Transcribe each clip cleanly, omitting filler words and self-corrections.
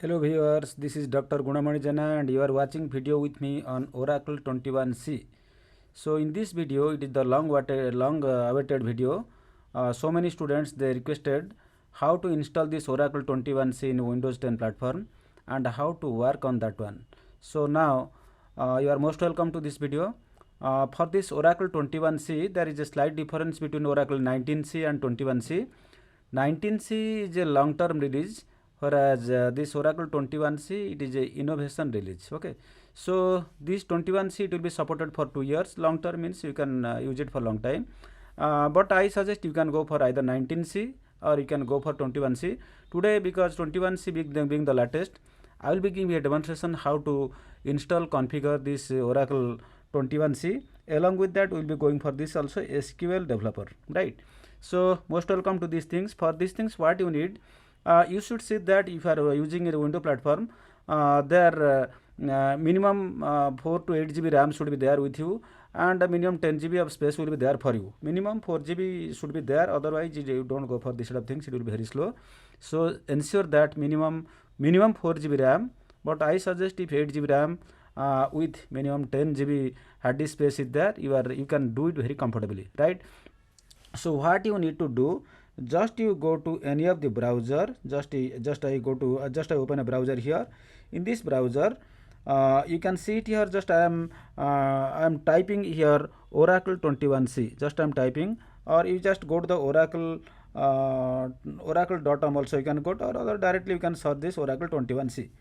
Hello viewers, this is Dr. Gunamani Jana and you are watching video with me on Oracle21c. So in this video, it is the long awaited video. So many students they requested how to install this Oracle21c in Windows 10 platform and how to work on that one. So now you are most welcome to this video. For this Oracle21c, there is a slight difference between Oracle 19c and 21c. 19c is a long-term release, whereas this Oracle 21c it is a innovation release. Okay, so this 21c it will be supported for 2 years. Long term means you can use it for long time, but I suggest you can go for either 19c or you can go for 21c. Today, because 21c being the latest, I will be giving a demonstration how to install configure this Oracle 21c. Along with that, we will be going for this also SQL developer, right? So most welcome to these things. For these things, what you need, you should see that if you are using a Windows platform, there minimum 4 to 8 GB RAM should be there with you, and minimum 10 GB of space will be there for you. Minimum 4 GB should be there, otherwise you don't go for this sort of things, it will be very slow. So ensure that minimum 4 GB RAM, but I suggest if 8 GB RAM with minimum 10 GB hard disk space is there, you can do it very comfortably, right? So what you need to do, just you go to any of the browser, just I open a browser here. In this browser, you can see it here. Just I am typing here Oracle21c. Just I am typing, or you just go to the Oracle.com also you can go to, or other directly you can search this Oracle21c.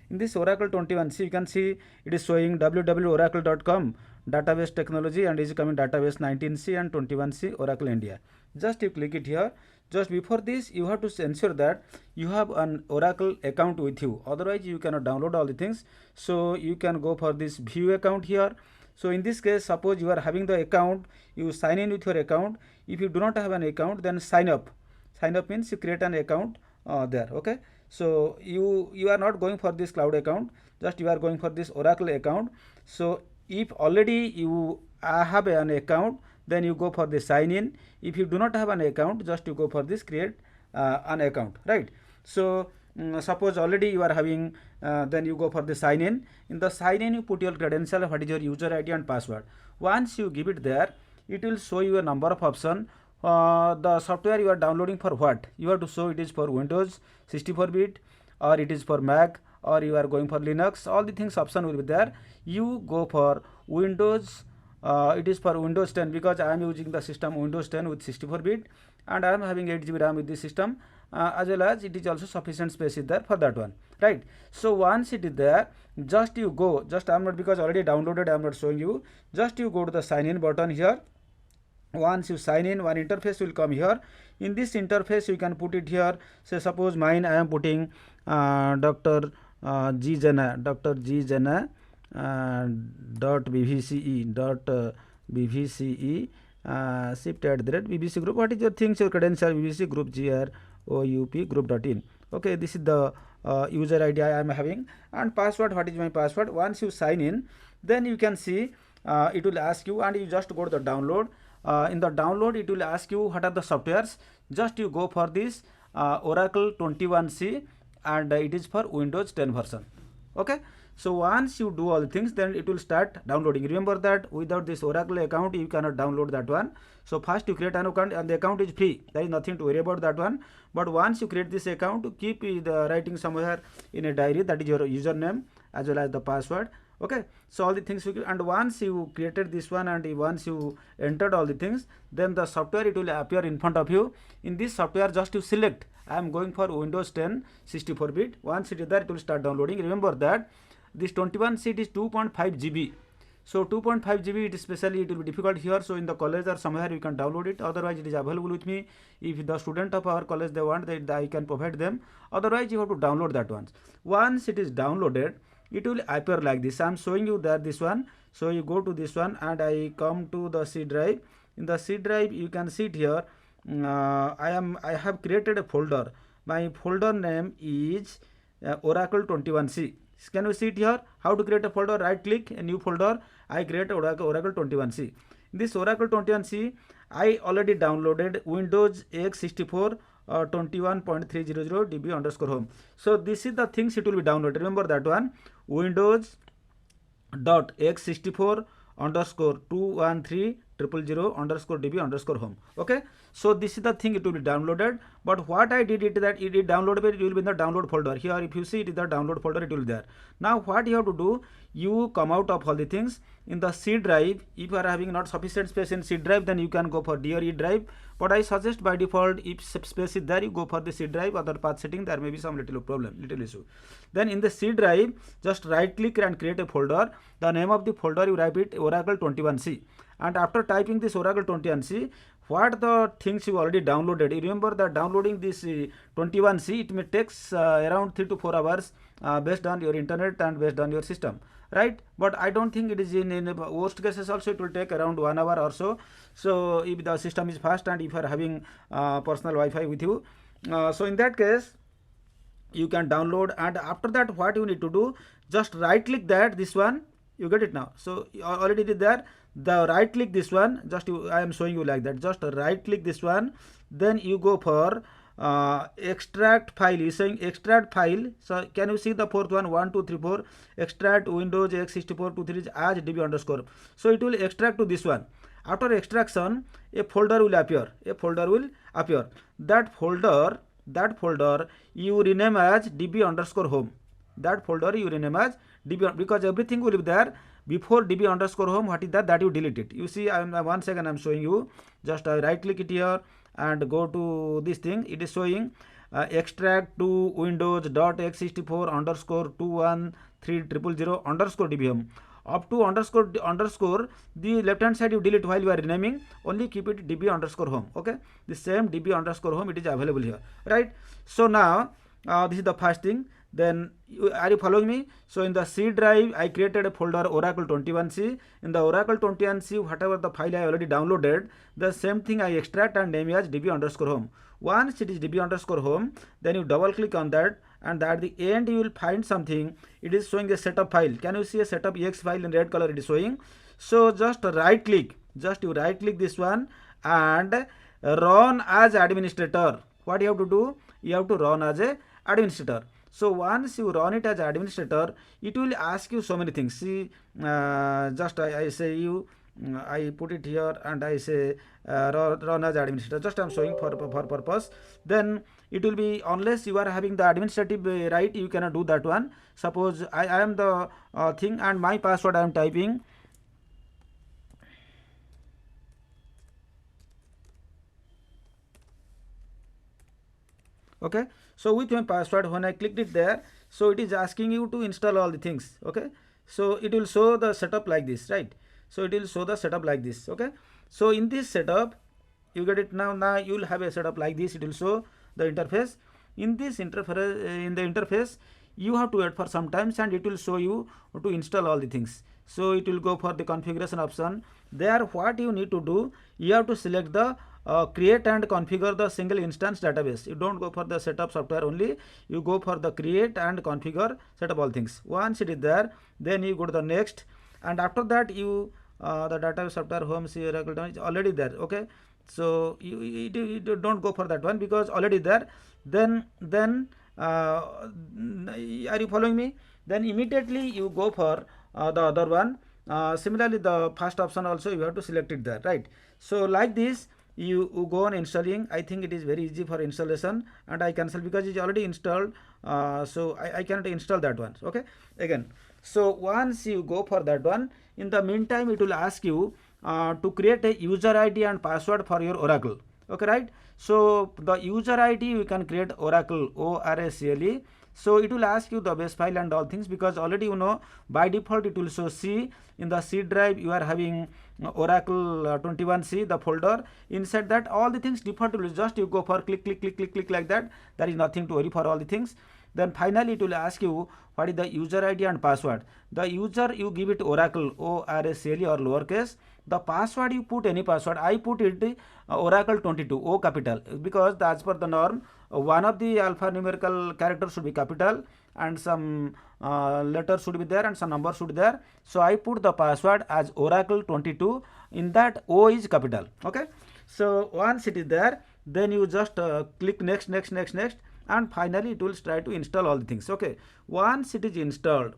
In this Oracle21c, you can see it is showing www.oracle.com database technology, and is coming database 19c and 21c Oracle India. Just you click it here. Just before this, you have to ensure that you have an Oracle account with you. Otherwise, you cannot download all the things. So you can go for this view account here. So in this case, suppose you are having the account, you sign in with your account. If you do not have an account, then sign up. Sign up means you create an account there. Okay. So you are not going for this cloud account. Just you are going for this Oracle account. So if already you have an account, then you go for the sign in. If you do not have an account, just you go for this create an account, right? So suppose already you are having, then you go for the sign in. In the sign in, you put your credential, what is your user ID and password. Once you give it there, it will show you a number of options. The software you are downloading for what, you have to show it is for Windows 64-bit, or it is for Mac, or you are going for Linux. All the things option will be there. You go for Windows. It is for Windows 10, because I am using the system Windows 10 with 64-bit, and I am having 8 GB RAM with this system, as well as it is also sufficient space is there for that one, right? So once it is there, just you go, just I am not, because already downloaded, I am not showing you. Just you go to the sign in button here. Once you sign in, one interface will come here. In this interface, you can put it here. Say suppose mine, I am putting Dr. G Jana dot bvce shift at the rate bbc group. What is your things, your credential bbc group group group.in. Okay, this is the user ID I am having, and password, what is my password. Once you sign in, then you can see it will ask you, and you just go to the download. In the download, it will ask you what are the softwares. Just you go for this Oracle 21c, and it is for Windows 10 version. Okay, so once you do all the things, then it will start downloading. Remember that without this Oracle account, you cannot download that one. So first you create an account, and the account is free. There is nothing to worry about that one. But once you create this account, keep the writing somewhere in a diary, that is your username as well as the password. Okay, so all the things you, and once you created this one, and once you entered all the things, then the software it will appear in front of you. In this software, just you select, I am going for Windows 10 64-bit. Once it is there, it will start downloading. Remember that this 21c is 2.5 GB. So 2.5 GB, it especially it will be difficult here. So in the college or somewhere you can download it. Otherwise, it is available with me. If the student of our college they want, that I can provide them. Otherwise, you have to download that one. Once it is downloaded, it will appear like this. I am showing you that this one. So you go to this one, and I come to the C drive. In the C drive, you can see it here. I have created a folder. My folder name is Oracle21c. Can you see it here? How to create a folder? Right click, a new folder. I create Oracle21c. In this Oracle21c, I already downloaded Windows x64 21.300 db underscore home. So this is the things it will be downloaded. Remember that one, Windows dot x64 underscore 213 underscore db underscore home. Okay, so this is the thing it will be downloaded. But what I did it that it downloaded, it will be in the download folder. Here if you see it is the download folder, it will be there. Now what you have to do, you come out of all the things in the C drive. If you are having not sufficient space in C drive, then you can go for D or E drive, but I suggest by default if space is there, you go for the C drive. Other path setting there may be some little problem, little issue. Then in the C drive, just right click and create a folder. The name of the folder you write it Oracle21c, and after typing this Oracle21c, what the things you already downloaded, you remember that downloading this 21c, it may takes around 3 to 4 hours based on your internet and based on your system, right? But I don't think it is in worst cases also it will take around 1 hour or so. So if the system is fast and if you are having personal Wi-Fi with you, so in that case you can download. And after that what you need to do, just right click that, this one, you get it now. So already did there, the right click this one, just I am showing you like that, just right click this one, then you go for extract file. Is saying extract file. So can you see the fourth one, 1 2 3 4, extract Windows x64 23 as db underscore. So it will extract to this one. After extraction, a folder will appear, that folder you rename as db underscore home. That folder you rename as db, because everything will be there before db underscore home. What is that? That you delete it. You see, I am 1 second I am showing you. Just I right click it here and go to this thing. It is showing extract to Windows .x64 underscore 213 underscore db home. Up to underscore the left hand side you delete while you are renaming. Only keep it db underscore home. Okay, the same db underscore home, it is available here, right? So now this is the first thing. Then are you following me? So in the C drive I created a folder Oracle21c. In the Oracle21c, whatever the file I already downloaded, the same thing I extract and name as db underscore home. Once it is db underscore home, then you double click on that, and at the end you will find something. It is showing a setup file. Can you see a setup ex file in red color it is showing? So just right click, you right click this one and run as administrator. What you have to do? You have to run as a administrator. So once you run it as administrator, it will ask you so many things. See, just I say you, I put it here and I say run as administrator. Just I am showing for purpose. Then it will be, unless you are having the administrative right, you cannot do that one. Suppose I am the thing and my password I am typing. Okay, so with my password, when I clicked it there, so it is asking you to install all the things. Okay, so it will show the setup like this, right? So it will show the setup like this. Okay, so in this setup you get it now. Now you will have a setup like this. It will show the interface. In this interface you have to wait for some time and it will show you to install all the things. So it will go for the configuration option. There what you need to do, you have to select the create and configure the single instance database. You don't go for the setup software only, you go for the create and configure, set up all things. Once it is there, then you go to the next, and after that you the database software home Oracle is already there. Okay, so you don't go for that one because already there. Then are you following me? Then immediately you go for the other one. Similarly the first option also you have to select it there, right? So like this you go on installing. I think it is very easy for installation, and I cancel because it is already installed. So I cannot install that one. Okay, again. So once you go for that one, in the meantime it will ask you to create a user ID and password for your Oracle. Okay, right? So the user ID you can create Oracle, ORACLE. So it will ask you the base file and all things, because already you know by default it will show C. In the C drive you are having Oracle21c, the folder. Inside that all the things default will just you go for click like that. There is nothing to worry for all the things. Then finally it will ask you what is the user ID and password. The user you give it Oracle, ORACLE or lowercase. The password you put any password. I put it Oracle22, O capital, because as per the norm one of the alphanumerical characters should be capital and some letters should be there and some numbers should be there. So I put the password as Oracle22. In that O is capital. Okay, so once it is there, then you just click next, and finally it will try to install all the things. Okay, once it is installed,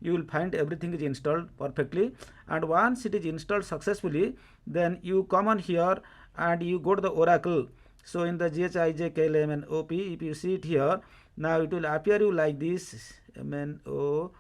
you will find everything is installed perfectly, and once it is installed successfully, then you come on here and you go to the Oracle. So in the GHIJKLMNOP, if you see it here, now it will appear you like this, MNO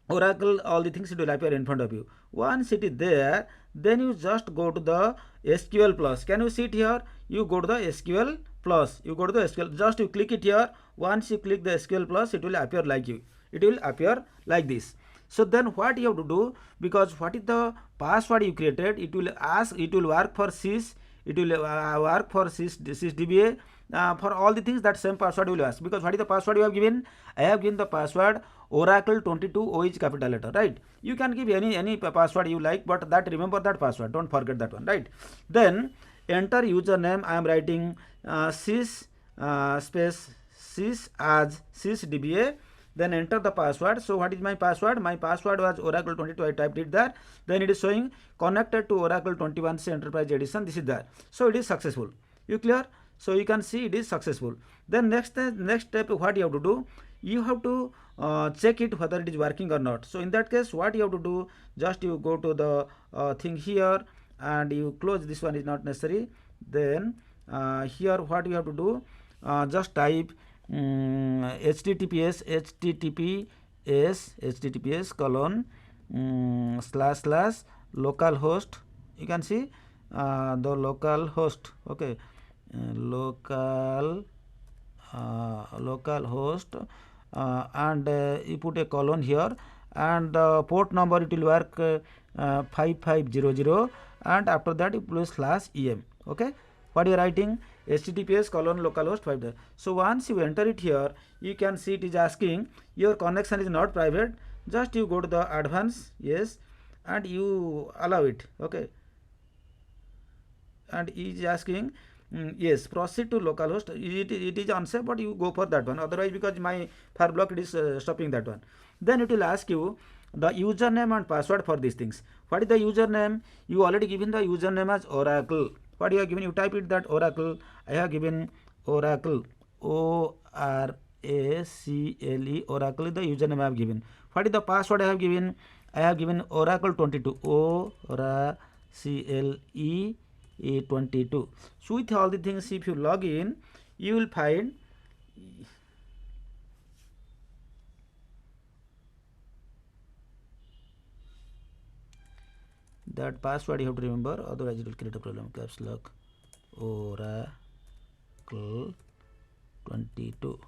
Oracle, all the things it will appear in front of you. Once it is there, then you just go to the SQL plus. Can you see it here? You go to the SQL plus. You go to the SQL. Just you click it here. Once you click the SQL plus, it will appear like you. It will appear like this. So then what you have to do? Because what is the password you created? It will ask. It will work for sys. It will work for sysdba. For all the things, that same password will ask. Because what is the password you have given? I have given the password Oracle22 O is capital letter, right? You can give any password you like, but that remember that password. Don't forget that one, right? Then enter username. I am writing sys space sys as sysdba. Then enter the password. So what is my password? My password was Oracle22. I typed it there. Then it is showing connected to Oracle21c Enterprise Edition. This is there. So it is successful. You clear? So you can see it is successful. Then next step, what you have to do? You have to check it whether it is working or not. So in that case, what you have to do? Just you go to the thing here and you close. This one is not necessary. Then here what you have to do? Just type https colon / localhost. You can see the local host. Okay, local host, and you put a colon here, and the port number it will work 5500, and after that you put /em. Okay, what you are writing? https colon localhost 5. So once you enter it here, you can see it is asking your connection is not private. Just you go to the advanced, yes, and you allow it. Okay, and it is asking yes, proceed to localhost. It is unsafe, but you go for that one. Otherwise, because my file block, it is stopping that one. Then it will ask you the username and password for these things. What is the username? You already given the username as Oracle. What you have given? You type it that Oracle. I have given Oracle. ORACLE. Oracle is the username I have given. What is the password I have given? I have given Oracle22. ORACLE22. So with all the things, if you log in, you will find that password you have to remember, otherwise it will create a problem. Caps lock Oracle22.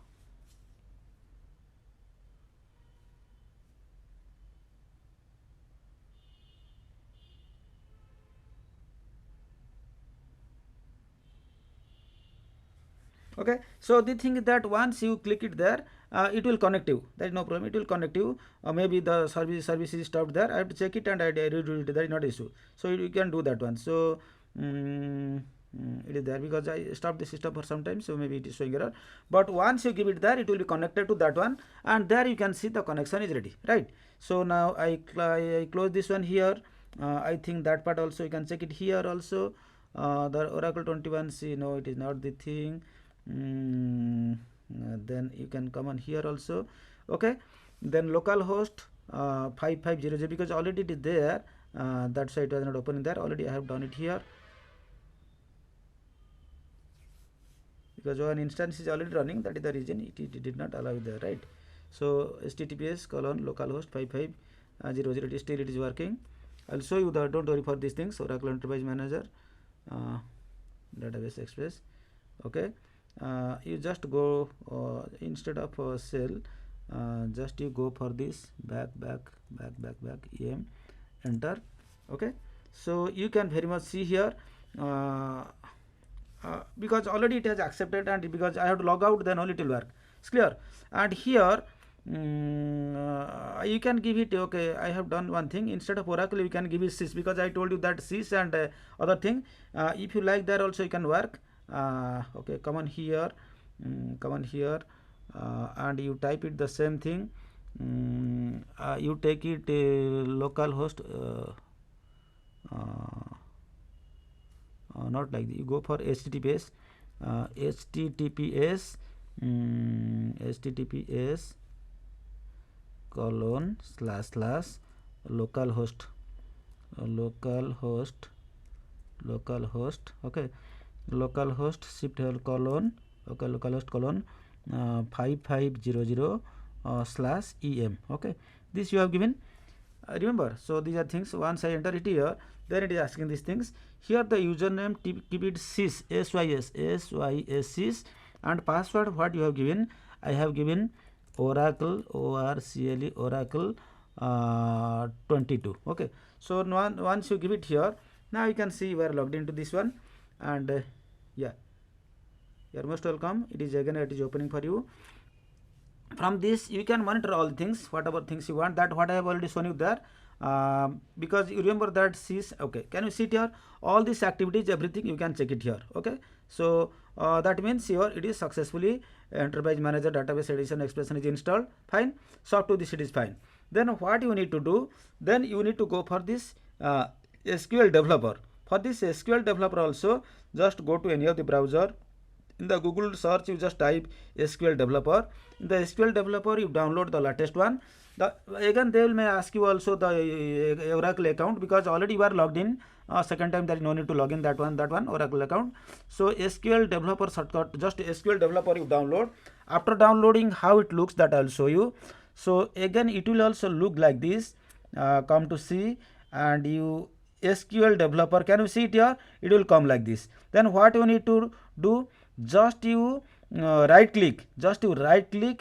Okay, so the thing is that once you click it there, it will connect you. There is no problem. It will connect you. Maybe the service is stopped there. I have to check it and I redo it. There is not issue. So you can do that one. So it is there because I stopped the system for some time. So maybe it is showing error. But once you give it there, it will be connected to that one, and there you can see the connection is ready. Right. So now I close this one here. I think that part also you can check it here also. The Oracle21c. No, it is not the thing. Then you can come on here also. Okay, then localhost 5500, because already it is there. That's why it was not opening there. Already I have done it here because one instance is already running. That is the reason it did not allow it there, right? So https colon localhost 5500, it is still it is working. I'll show you the, don't worry for these things. Oracle Enterprise Manager, Database Express. Okay, you just go instead of cell, just you go for this back em, enter. Okay, so you can very much see here because already it has accepted, and because I have to log out, then only it will work. It's clear. And here you can give it, okay, I have done one thing. Instead of Oracle, you can give it sys, because I told you that sys and other thing. If you like, there also you can work. Okay, come on here, and you type it the same thing. You take it localhost. not like this. You go for https https https colon slash slash localhost okay, localhost shift colon okay, localhost colon 5500 slash em. okay, this you have given. Remember, so these are things. Once I enter it here, then it is asking these things. Here the username, keep it sys, sys, and password what you have given. I have given Oracle, ORCLE, Oracle 22. okay, so once you give it here, now you can see you are logged into this one, and yeah, you are most welcome. It is again, it is opening for you. From this you can monitor all things, whatever things you want. That what I have already shown you there, because you remember that sys. okay, can you see it here? All these activities, everything you can check it here. okay, so that means here it is successfully enterprise manager database edition expression is installed. Fine. So up to this it is fine. Then what you need to do, then you need to go for this SQL developer. For this SQL developer also, just go to any of the browser. In the Google search, you just type SQL developer. In the SQL developer, you download the latest one. Again they may ask you also the Oracle account, because already you are logged in. Second time there is no need to log in that one Oracle account. So SQL developer shortcut, just SQL developer you download. After downloading, how it looks, that I will show you. So again it will also look like this. Come to see, and you SQL developer, can you see it here? It will come like this. Then what you need to do, just you right click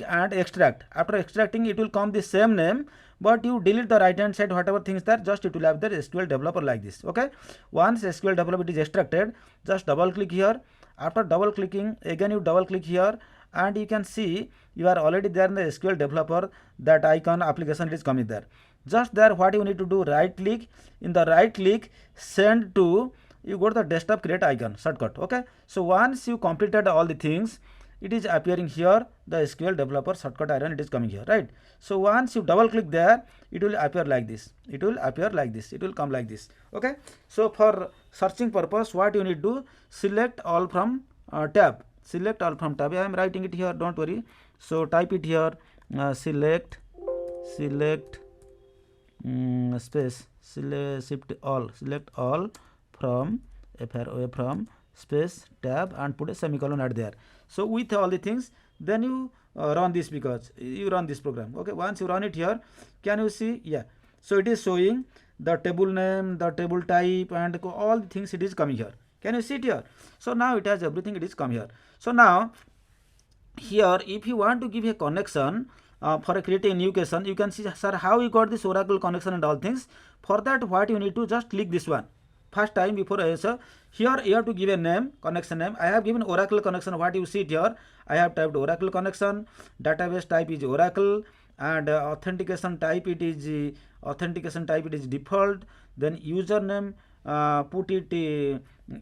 and extract. After extracting, it will come the same name, but you delete the right hand side whatever things there, just it will have the SQL developer like this. okay, once SQL developer is extracted, just double click here. After double clicking, again you double click here, and you can see you are already there in the SQL developer. That icon application is coming there. Just there, what you need to do, right click. In the right click, send to, you go to the desktop create icon shortcut. okay, so once you completed all the things, it is appearing here, the SQL developer shortcut icon, it is coming here, right? So once you double click there, it will appear like this. It will come like this. okay, so for searching purpose, what you need to do, select all from tab. I am writing it here, don't worry. So type it here, select space, select all from from space tab, and put a semicolon at there. So with all the things, then you run this, because you run this program. okay, once you run it here, can you see? Yeah, so it is showing the table name, the table type, and all the things it is coming here. Can you see it here? So now it has everything, it is come here. So now here, if you want to give a connection for creating a new question, you can see, sir, how you got this Oracle connection and all things. For that, what you need to just click this one. First time before answer, here you have to give a name, connection name. I have given Oracle connection. What you see it here, I have typed Oracle connection. Database type is Oracle, and authentication type it is default. Then username, put it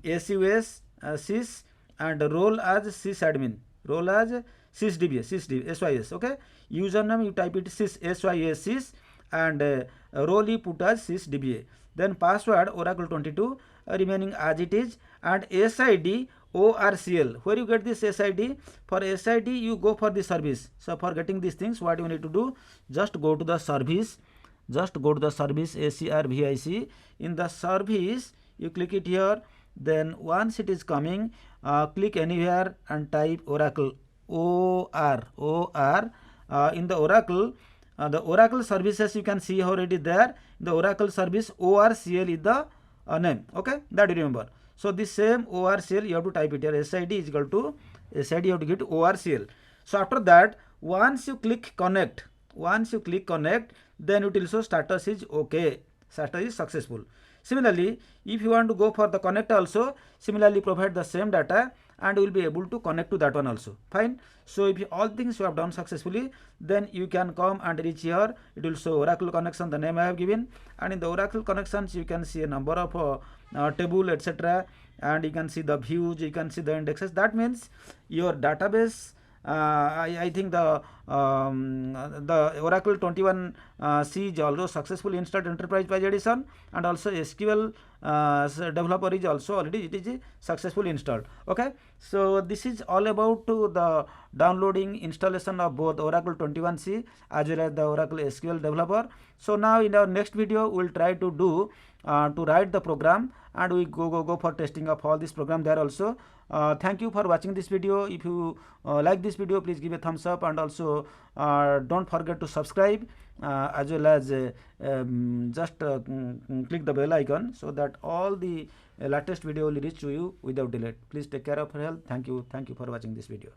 SUS sys, and role as sysadmin, role as sys okay, username you type it sys, and role you put as sysdba. Then password Oracle22 remaining as it is, and SID ORCL. Where you get this SID? For SID you go for the service. So for getting these things, what you need to do, just go to the service, ACRVIC. In the service, you click it here. Then once it is coming, click anywhere and type Oracle OR. In the Oracle, the Oracle services, you can see already there. The Oracle service ORCL is the name. okay, that you remember. So this same ORCL you have to type it here. SID is equal to SID, you have to get ORCL. So after that, once you click connect, then it will show status is okay, status is successful. Similarly, if you want to go for the connect also, similarly provide the same data, and you will be able to connect to that one also. Fine. So if all things you have done successfully, then you can come and reach here. It will show Oracle connection, the name I have given, and in the Oracle connections you can see a number of table, etc., and you can see the views, you can see the indexes. That means your database, I think the Oracle21c is also successfully installed enterprise edition, and also SQL developer is also already it is successfully installed. Okay, so this is all about the downloading installation of both Oracle 21c as well as the Oracle SQL developer. So now in our next video we will try to do to write the program, and we go for testing of all this program there also. Thank you for watching this video. If you like this video, please give a thumbs up, and also don't forget to subscribe as well as just click the bell icon so that all the latest video will reach to you without delay. Please take care of your health. Thank you for watching this video.